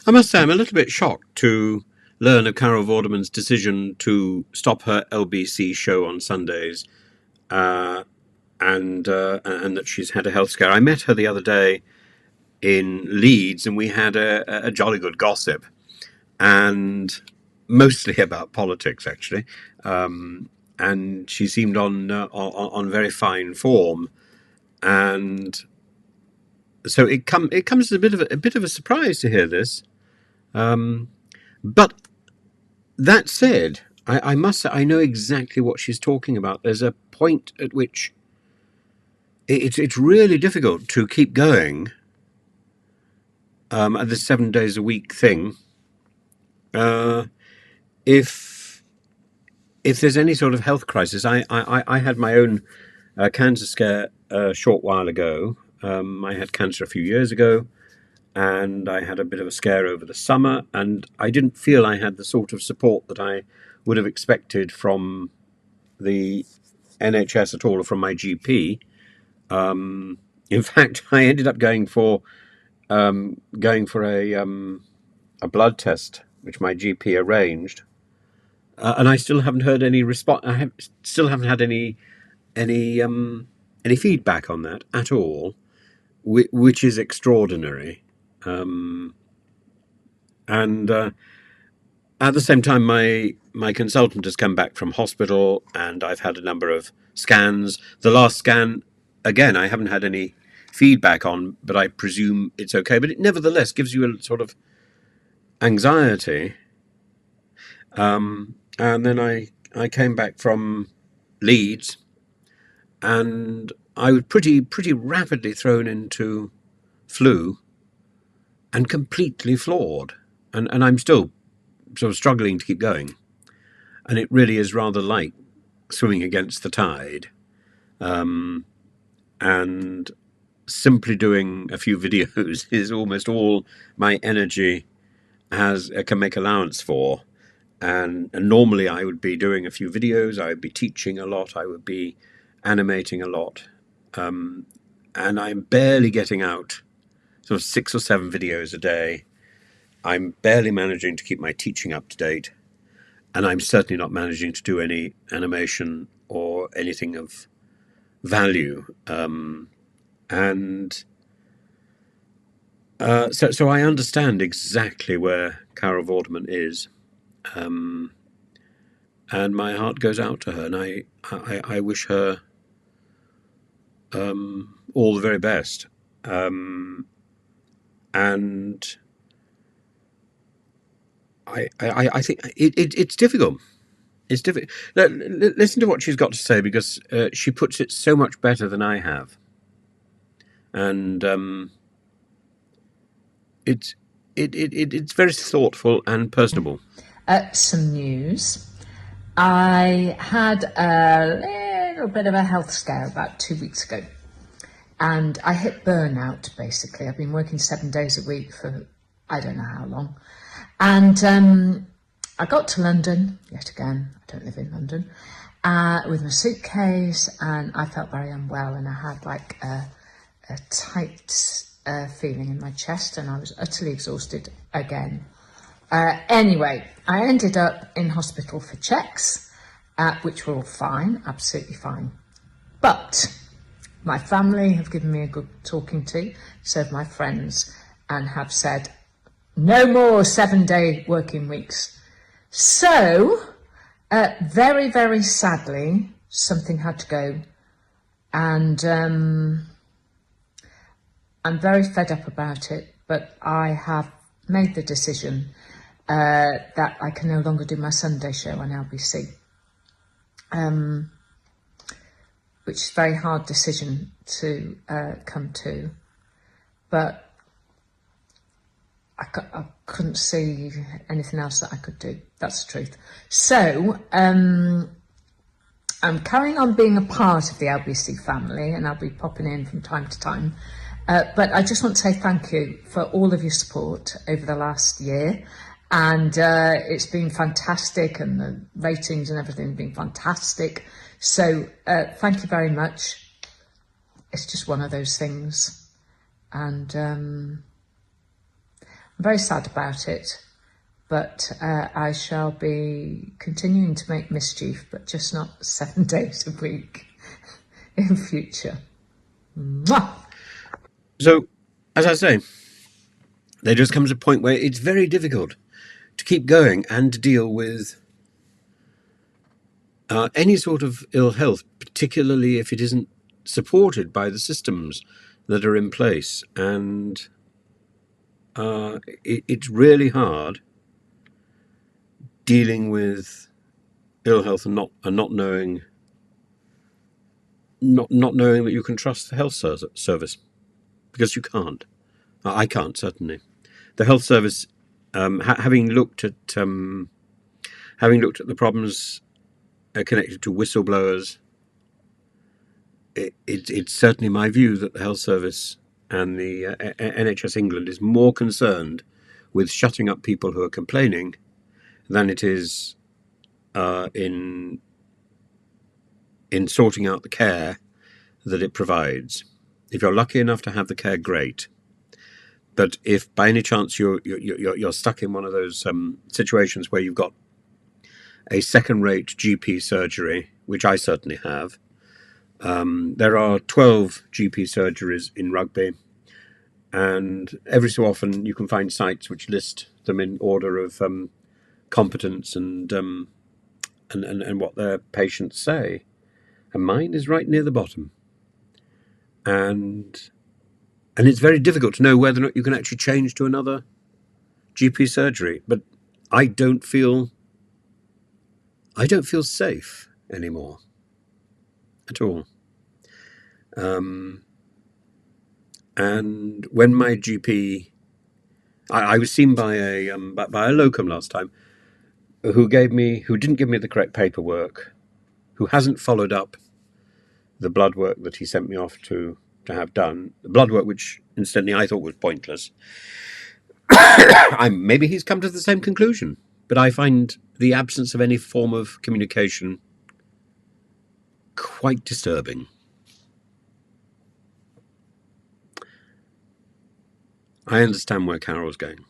I must say, I'm a little bit shocked to learn of Carol Vorderman's decision to stop her LBC show on Sundays, uh, and that she's had a health scare. I met her the other day in Leeds, and we had a jolly good gossip, and mostly about politics, actually. And she seemed on very fine form, and so it comes as a bit of a surprise to hear this. But that said, I must say I know exactly what she's talking about. There's a point at which it's really difficult to keep going at the 7 days a week thing. If there's any sort of health crisis, I had my own cancer scare a short while ago. I had cancer a few years ago, and I had a bit of a scare over the summer, and I didn't feel I had the sort of support that I would have expected from the NHS at all, or from my GP. In fact, I ended up going for a blood test, which my GP arranged, and I still haven't heard any response. Still haven't had any feedback on that at all, which is extraordinary. And at the same time, my consultant has come back from hospital, and I've had a number of scans. The last scan, again, I haven't had any feedback on, but I presume it's okay. But it nevertheless gives you a sort of anxiety. And then I came back from Leeds, and I was pretty rapidly thrown into flu and completely floored. And I'm still sort of struggling to keep going. And it really is rather like swimming against the tide. And simply doing a few videos is almost all my energy can make allowance for. And normally I would be doing a few videos, I would be teaching a lot, I would be animating a lot. And I'm barely getting out sort of 6 or 7 videos a day. I'm barely managing to keep my teaching up to date. And I'm certainly not managing to do any animation or anything of value. So I understand exactly where Carol Vorderman is. And my heart goes out to her, and I wish her all the very best. And I think it's difficult. It's difficult. Listen to what she's got to say, because she puts it so much better than I have. And it's very thoughtful and personable. Some news. I had a little bit of a health scare about 2 weeks ago, and I hit burnout, basically. I've been working 7 days a week for I don't know how long. And I got to London, yet again, I don't live in London, with my suitcase, and I felt very unwell, and I had like a tight feeling in my chest, and I was utterly exhausted again. Anyway, I ended up in hospital for checks, which were all fine, absolutely fine. But my family have given me a good talking to, so have my friends, and have said, no more 7-day working weeks. So, very, very sadly, something had to go. And I'm very fed up about it, but I have made the decision that I can no longer do my Sunday show on LBC, which is a very hard decision to come to, but I couldn't see anything else that I could do. That's the truth. So I'm carrying on being a part of the LBC family, and I'll be popping in from time to time. But I just want to say thank you for all of your support over the last year. And it's been fantastic, and the ratings and everything have been fantastic. So thank you very much. It's just one of those things. And I'm very sad about it, but I shall be continuing to make mischief, but just not 7 days a week in future. Mwah! So, as I say, there just comes a point where it's very difficult to keep going and to deal with any sort of ill health, particularly if it isn't supported by the systems that are in place. And it's really hard dealing with ill health and not knowing that you can trust the health service, because you can't. I can't, certainly. The health service, having looked at the problems connected to whistleblowers, it's certainly my view that the health service and the NHS England is more concerned with shutting up people who are complaining than it is in sorting out the care that it provides. If you're lucky enough to have the care, great. But if by any chance you're stuck in one of those situations where you've got a second-rate GP surgery, which I certainly have, there are 12 GP surgeries in Rugby, and every so often you can find sites which list them in order of competence and what their patients say. And mine is right near the bottom. And it's very difficult to know whether or not you can actually change to another GP surgery. But I don't feel safe anymore at all. And when my GP, I was seen by a locum last time, who didn't give me the correct paperwork, who hasn't followed up the blood work that he sent me off to have done, the blood work which incidentally I thought was pointless. Maybe he's come to the same conclusion, but I find the absence of any form of communication quite disturbing. I understand where Carol's going.